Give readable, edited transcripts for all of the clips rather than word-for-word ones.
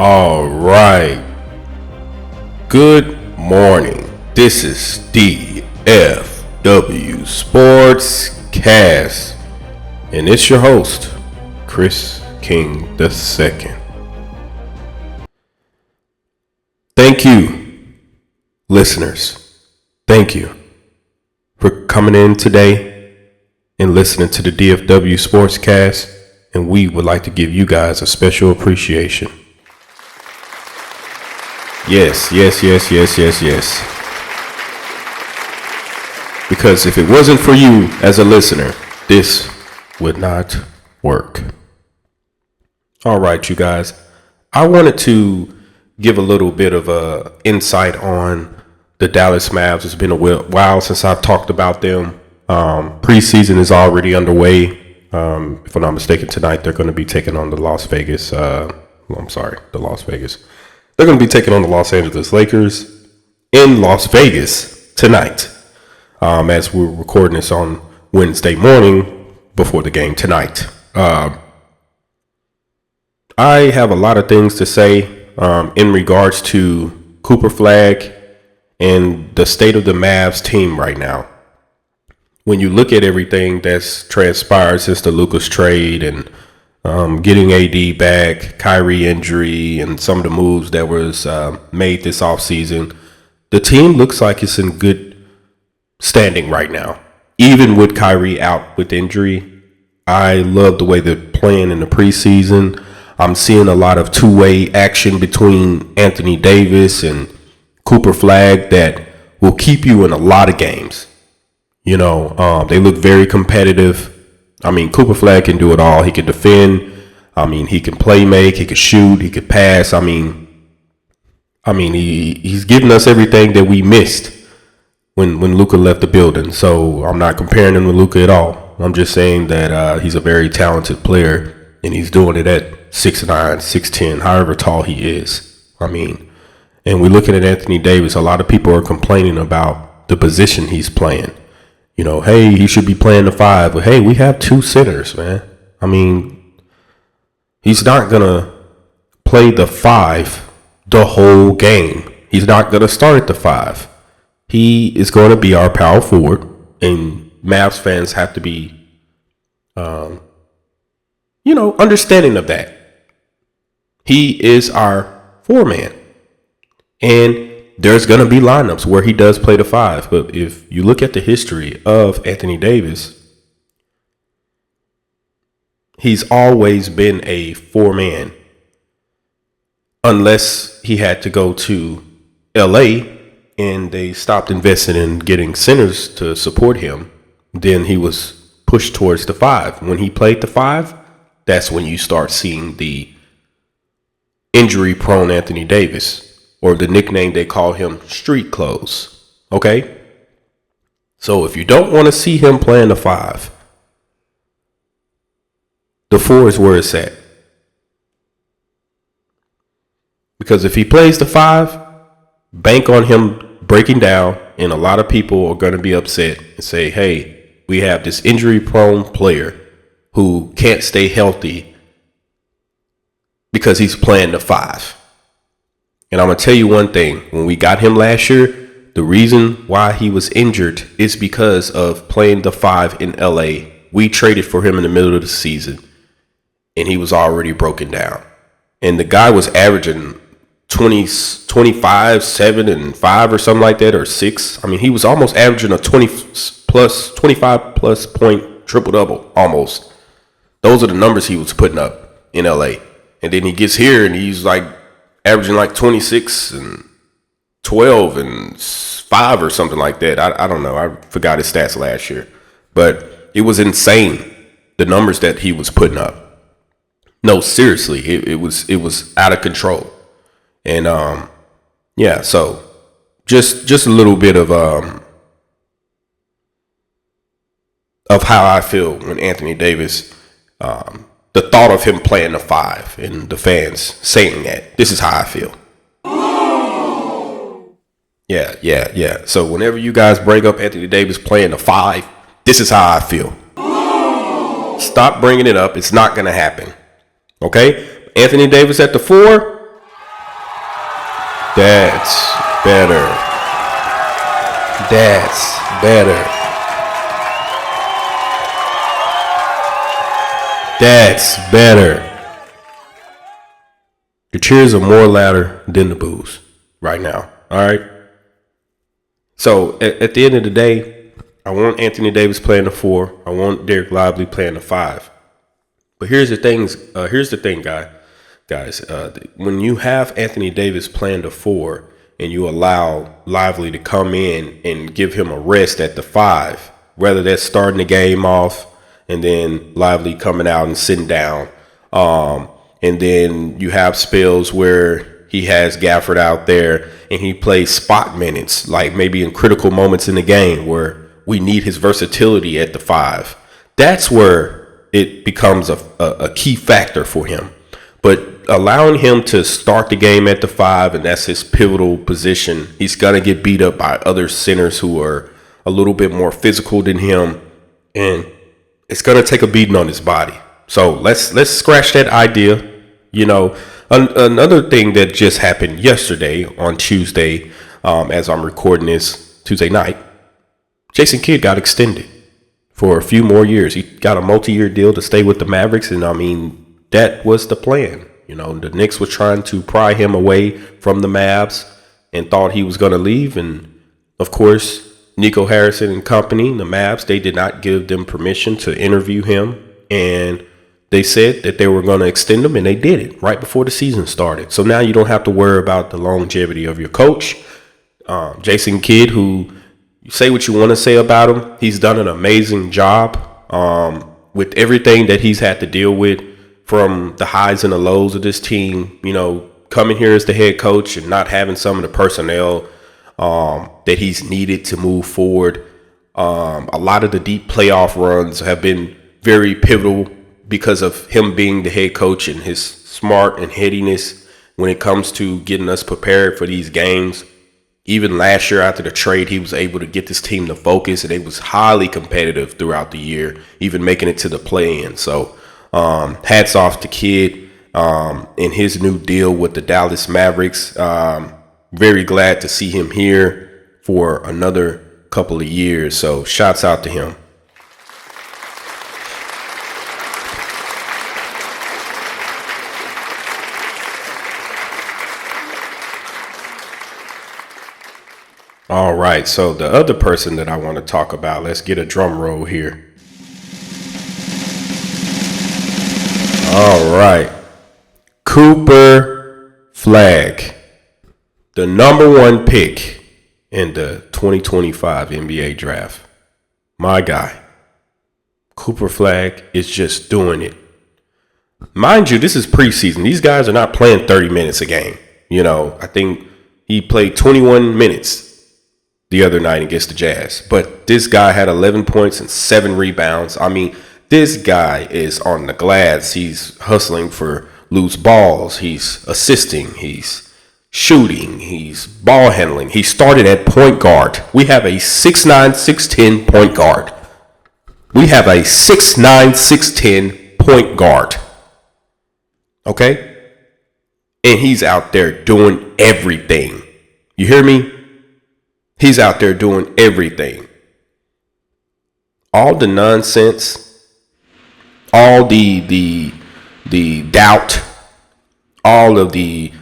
All right. Good morning. This is DFW Sports Cast, and it's your host, Chris King II. Thank you, listeners. Thank you for coming in today and listening to the DFW Sports Cast, and we would like to give you guys a special appreciation. Yes. Because if it wasn't for you as a listener, this would not work. All right, you guys. I wanted to give a little bit of a insight on the Dallas Mavs. It's been a while since I've talked about them. Preseason is already underway. If I'm not mistaken, tonight they're going to be taking on the Las Vegas. They're going to be taking on the Los Angeles Lakers in Las Vegas tonight, as we're recording this on Wednesday morning before the game tonight. I have a lot of things to say in regards to Cooper Flag and the state of the Mavs team right now. When you look at everything that's transpired since the Lucas trade and getting AD back, Kyrie injury, and some of the moves that was made this offseason, the team looks like it's in good standing right now. Even with Kyrie out with injury, I love the way they're playing in the preseason. I'm seeing a lot of two-way action between Anthony Davis and Cooper Flag that will keep you in a lot of games. You know, they look very competitive. I mean, Cooper Flag can do it all. He can defend. I mean, he can play make. He can shoot. He can pass. I mean, he's given us everything that we missed when Luka left the building. So I'm not comparing him to Luka at all. I'm just saying that he's a very talented player, and he's doing it at 6'9", 6'10", however tall he is. I mean, and we're looking at Anthony Davis. A lot of people are complaining about the position he's playing. You know, hey, he should be playing the 5. But, hey, we have 2 centers, man. I mean, he's not going to play the 5 the whole game. He's not going to start at the 5. He is going to be our power forward, and Mavs fans have to be, understanding of that. He is our 4-man, and there's going to be lineups where he does play the 5. But if you look at the history of Anthony Davis, he's always been a 4-man. Unless he had to go to LA and they stopped investing in getting centers to support him, then he was pushed towards the 5. When he played the 5, that's when you start seeing the injury-prone Anthony Davis, or the nickname they call him, street clothes. Okay? So if you don't want to see him playing the 5, the 4 is where it's at. Because if he plays the 5, bank on him breaking down, and a lot of people are going to be upset and say, hey, we have this injury-prone player who can't stay healthy because he's playing the 5. And I'm going to tell you one thing. When we got him last year, the reason why he was injured is because of playing the 5 in LA. We traded for him in the middle of the season, and he was already broken down. And the guy was averaging 25, 7, and 5 or something like that, or 6. I mean, he was almost averaging a 25 plus point triple-double, almost. Those are the numbers he was putting up in LA. And then he gets here, and he's like averaging like 26 and 12 and 5 or something like that. I don't know. I forgot his stats last year. But it was insane, the numbers that he was putting up. No, seriously, it was out of control. And so just a little bit of how I feel when Anthony Davis, the thought of him playing the 5 and the fans saying that, this is how I feel. Yeah. So whenever you guys bring up Anthony Davis playing the 5, this is how I feel. Stop bringing it up. It's not going to happen. Okay? Anthony Davis at the 4, That's better. That's better. That's better. The cheers are more louder than the boos right now. All right. So at the end of the day, I want Anthony Davis playing the 4. I want Derek Lively playing the 5. But here's the things. Here's the thing, guys. When you have Anthony Davis playing the 4 and you allow Lively to come in and give him a rest at the 5, whether that's starting the game off and then Lively coming out and sitting down, and then you have spells where he has Gafford out there and he plays spot minutes, like maybe in critical moments in the game where we need his versatility at the 5. That's where it becomes a key factor for him. But allowing him to start the game at the 5, and that's his pivotal position, he's going to get beat up by other centers who are a little bit more physical than him, and it's going to take a beating on his body. So let's scratch that idea. You know, another thing that just happened yesterday on Tuesday, as I'm recording this Tuesday night, Jason Kidd got extended for a few more years. He got a multi-year deal to stay with the Mavericks, and I mean, that was the plan. You know, the Knicks were trying to pry him away from the Mavs and thought he was going to leave. And of course, Nico Harrison and company, the Mavs, they did not give them permission to interview him. And they said that they were going to extend him, and they did it right before the season started. So now you don't have to worry about the longevity of your coach. Jason Kidd, who you say what you want to say about him, he's done an amazing job with everything that he's had to deal with, from the highs and the lows of this team, you know, coming here as the head coach and not having some of the personnel that he's needed to move forward. A lot of the deep playoff runs have been very pivotal because of him being the head coach and his smart and headiness when it comes to getting us prepared for these games. Even last year after the trade, he was able to get this team to focus, and it was highly competitive throughout the year, even making it to the play-in. So hats off to Kidd in his new deal with the Dallas Mavericks. Very glad to see him here for another couple of years. So shouts out to him. All right, so the other person that I want to talk about, let's get a drum roll here. All right, Cooper Flag, the number 1 pick in the 2025 NBA draft. My guy, Cooper Flag is just doing it. Mind you, this is preseason. These guys are not playing 30 minutes a game. You know, I think he played 21 minutes the other night against the Jazz. But this guy had 11 points and 7 rebounds. I mean, this guy is on the glass. He's hustling for loose balls. He's assisting. He's shooting. He's ball handling. He started at point guard. We have a 6'9", 6'10" point guard. We have a 6'9", 6'10" point guard. Okay? And he's out there doing everything. You hear me? He's out there doing everything. All the nonsense, all the doubt, all of the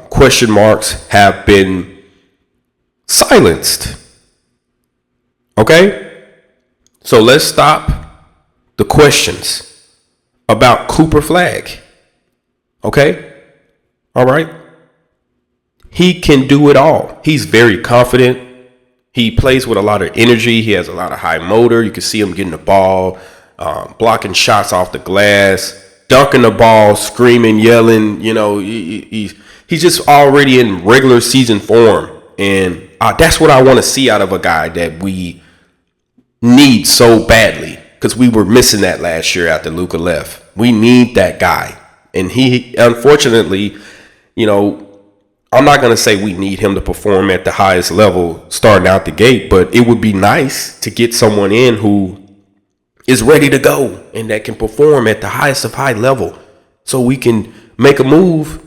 question marks have been silenced. Okay? So let's stop the questions about Cooper Flag. Okay? All right? He can do it all. He's very confident. He plays with a lot of energy. He has a lot of high motor. You can see him getting the ball, blocking shots off the glass, dunking the ball, screaming, yelling. You know, he's just already in regular season form. And that's what I want to see out of a guy that we need so badly, because we were missing that last year after Luka left. We need that guy. And he, unfortunately, you know, I'm not going to say we need him to perform at the highest level starting out the gate, but it would be nice to get someone in who is ready to go and that can perform at the highest of high level so we can make a move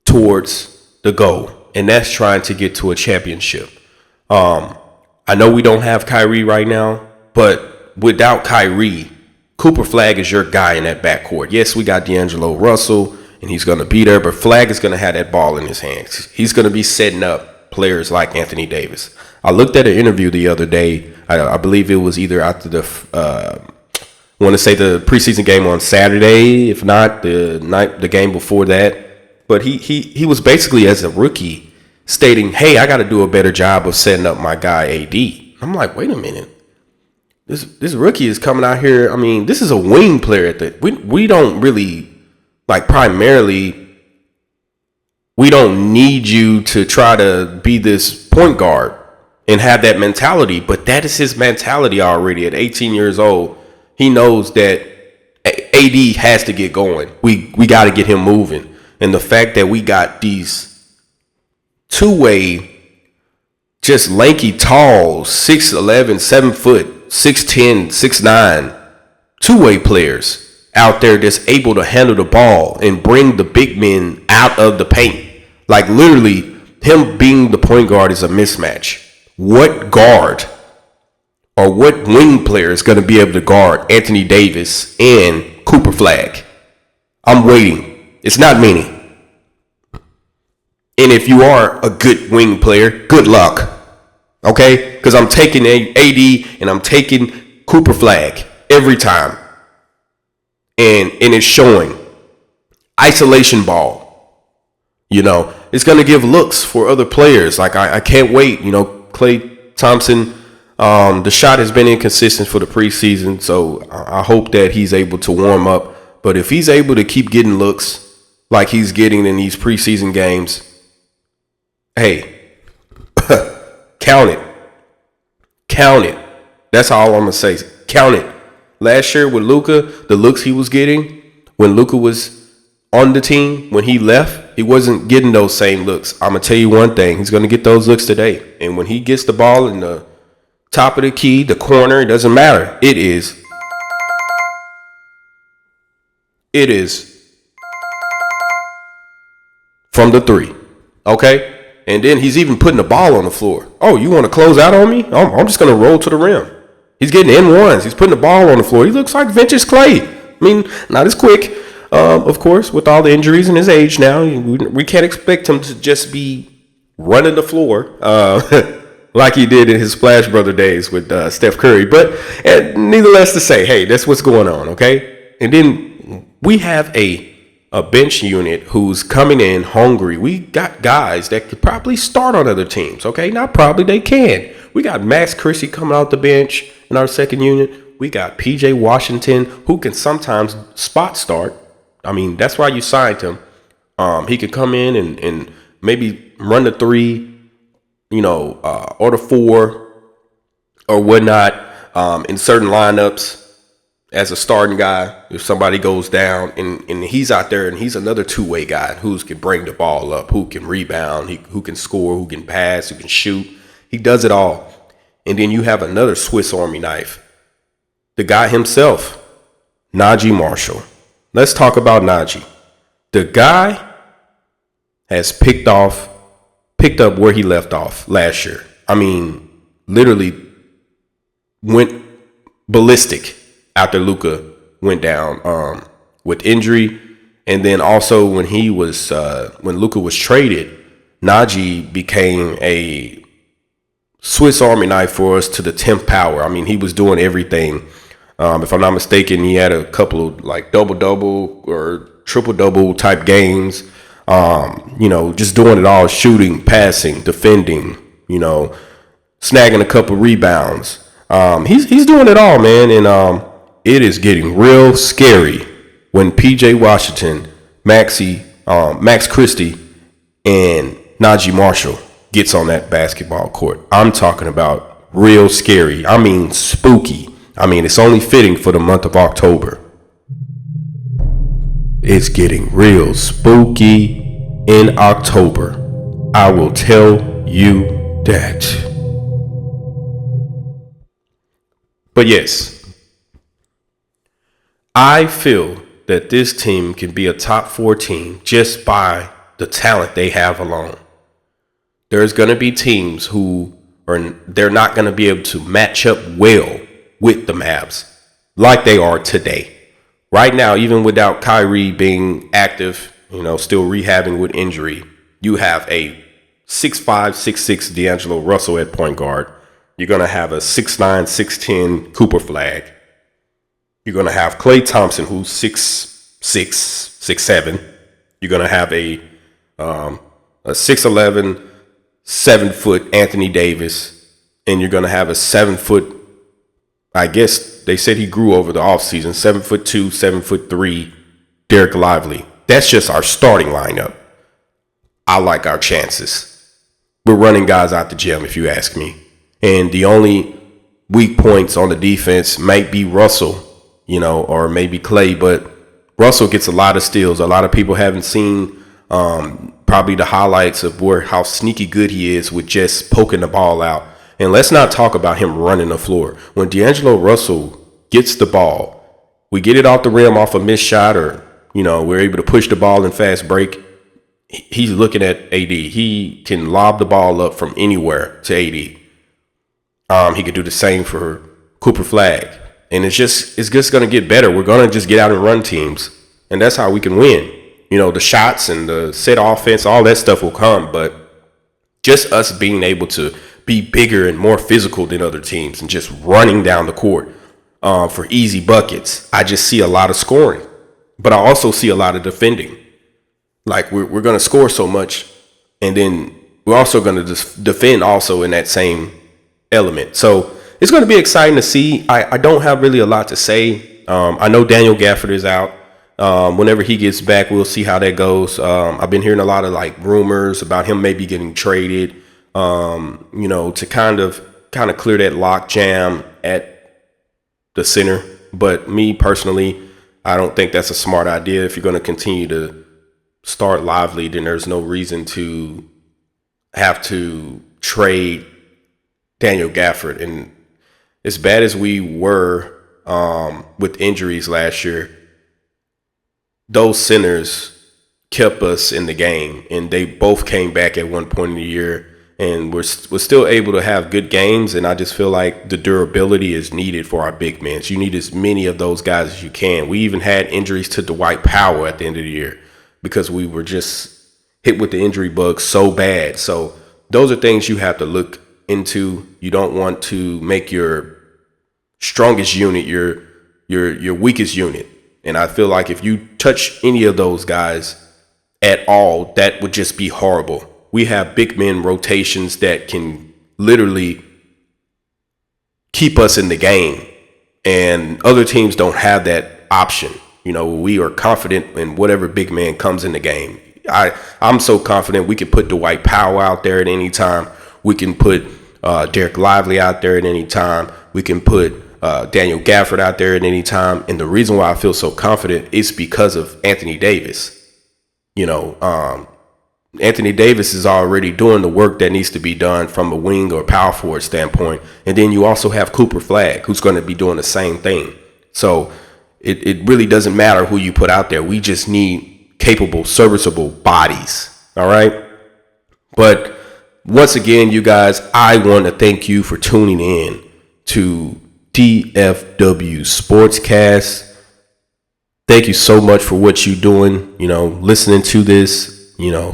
towards the goal. and that's trying to get to a championship. I know we don't have Kyrie right now, but without Kyrie, Cooper Flag is your guy in that backcourt. Yes, we got D'Angelo Russell, and he's going to be there, but Flag is going to have that ball in his hands. He's going to be setting up players like Anthony Davis. I looked at an interview the other day. I believe it was either after the preseason game on Saturday, if not the game before that. But he was basically, as a rookie, stating, hey, I got to do a better job of setting up my guy AD. I'm like, wait a minute. This rookie is coming out here. I mean, this is a wing player. We don't really, like, primarily, we don't need you to try to be this point guard and have that mentality. But that is his mentality already at 18 years old. He knows that AD has to get going. We got to get him moving. And the fact that we got these two-way, just lanky, tall, 6'11", 7 foot, 6'10", 6'9", two-way players out there that's able to handle the ball and bring the big men out of the paint. Like, literally, him being the point guard is a mismatch. What guard or what wing player is going to be able to guard Anthony Davis and Cooper Flag? I'm waiting. It's not many. And if you are a good wing player, good luck. Okay? Because I'm taking AD and I'm taking Cooper Flag every time. And it's showing. Isolation ball. You know, it's going to give looks for other players. Like, I can't wait. You know, Klay Thompson, the shot has been inconsistent for the preseason. So I hope that he's able to warm up. But if he's able to keep getting looks like he's getting in these preseason games, hey, count it. Count it. That's all I'm going to say. Count it. Last year with Luka, the looks he was getting when Luka was on the team, when he left, he wasn't getting those same looks. I'm going to tell you one thing. He's going to get those looks today. And when he gets the ball in the top of the key, the corner, it doesn't matter. It is from the three. Okay? And then he's even putting the ball on the floor. Oh, you want to close out on me? I'm just going to roll to the rim. He's getting N1s. He's putting the ball on the floor. He looks like vintage Klay. I mean, not as quick, of course, with all the injuries and his age now. We can't expect him to just be running the floor like he did in his Splash Brother days with Steph Curry. But nevertheless to say, hey, that's what's going on, okay? And then we have a bench unit who's coming in hungry. We got guys that could probably start on other teams, okay? Not probably, they can. We got Max Christie coming out the bench in our second unit. We got PJ Washington, who can sometimes spot start. I mean, that's why you signed him. He could come in and maybe run the three, you know, or the four or whatnot in certain lineups as a starting guy. If somebody goes down and he's out there and he's another two-way guy who can bring the ball up, who can rebound, who can score, who can pass, who can shoot. He does it all. And then you have another Swiss Army knife. The guy himself, Najee Marshall. Let's talk about Najee. The guy has picked up where he left off last year. I mean, literally went ballistic after Luka went down with injury. And then also when Luka was traded, Najee became a Swiss Army knife for us to the 10th power. I mean, he was doing everything. If I'm not mistaken, he had a couple of like double-double or triple-double type games. You know, just doing it all, shooting, passing, defending, you know, snagging a couple rebounds. He's doing it all, man. And it is getting real scary when PJ Washington, Max Christie, and Najee Marshall gets on that basketball court. I'm talking about real scary. I mean, spooky. I mean, it's only fitting for the month of October. It's getting real spooky in October. I will tell you that. But yes, I feel that this team can be a top 4 team just by the talent they have alone. there's going to be teams who they're not going to be able to match up well with the Mavs like they are today. Right now, even without Kyrie being active, still rehabbing with injury, you have a 6'5", 6'6" D'Angelo Russell at point guard. You're going to have a 6'9", 6'10" Cooper Flag. You're going to have Klay Thompson, who's 6'6", 6'7". You're going to have a 6'11", 7-foot Anthony Davis, and you're going to have a 7-foot, I guess they said he grew over the offseason, 7'2", 7'3", Derek Lively. That's just our starting lineup. I like our chances. We're running guys out the gym, if you ask me. And the only weak points on the defense might be Russell, or maybe Klay, but Russell gets a lot of steals. A lot of people haven't seen probably the highlights of how sneaky good he is with just poking the ball out. And let's not talk about him running the floor. When D'Angelo Russell gets the ball, we get it off the rim off a missed shot, or, we're able to push the ball in fast break. He's looking at AD. He can lob the ball up from anywhere to AD. He could do the same for Cooper Flag. And it's just going to get better. We're going to just get out and run teams. And that's how we can win. The shots and the set offense, all that stuff will come. But just us being able to be bigger and more physical than other teams and just running down the court for easy buckets. I just see a lot of scoring. But I also see a lot of defending. Like we're going to score so much. And then we're also going to defend also in that same element. So it's going to be exciting to see. I don't have really a lot to say. I know Daniel Gafford is out. Whenever he gets back, we'll see how that goes. I've been hearing a lot of rumors about him maybe getting traded, to kind of clear that lock jam at the center. But me personally, I don't think that's a smart idea. If you're going to continue to start Lively, then there's no reason to have to trade Daniel Gafford. And as bad as we were with injuries last year, those centers kept us in the game, and they both came back at one point in the year, and we're still able to have good games. And I just feel like the durability is needed for our big men. So you need as many of those guys as you can. We even had injuries to Dwight Powell at the end of the year because we were just hit with the injury bug so bad. So those are things you have to look into. You don't want to make your strongest unit your weakest unit. And I feel like if you touch any of those guys at all, that would just be horrible. We have big men rotations that can literally keep us in the game, and other teams don't have that option. We are confident in whatever big man comes in the game. I'm so confident we can put Dwight Powell out there at any time. We can put Derek Lively out there at any time. We can put Daniel Gafford out there at any time. And the reason why I feel so confident is because of Anthony Davis. Anthony Davis is already doing the work that needs to be done from a wing or power forward standpoint. And then you also have Cooper Flag, who's going to be doing the same thing. So it really doesn't matter who you put out there. We just need capable, serviceable bodies. All right. But once again, you guys, I want to thank you for tuning in to DFW Sportscast. Thank you so much for what you're doing, listening to this,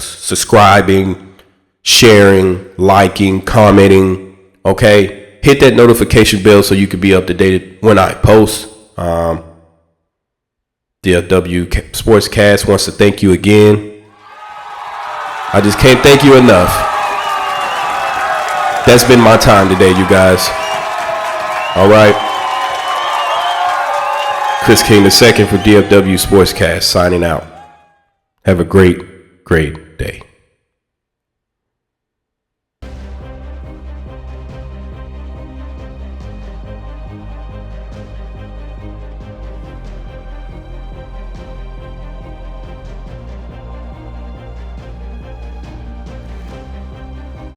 subscribing, sharing, liking, commenting. Okay. Hit that notification bell so you can be up to date when I post. DFW Sportscast wants to thank you again. I just can't thank you enough. That's been my time today, you guys. All right. Chris King II for DFW Sportscast signing out. Have a great day.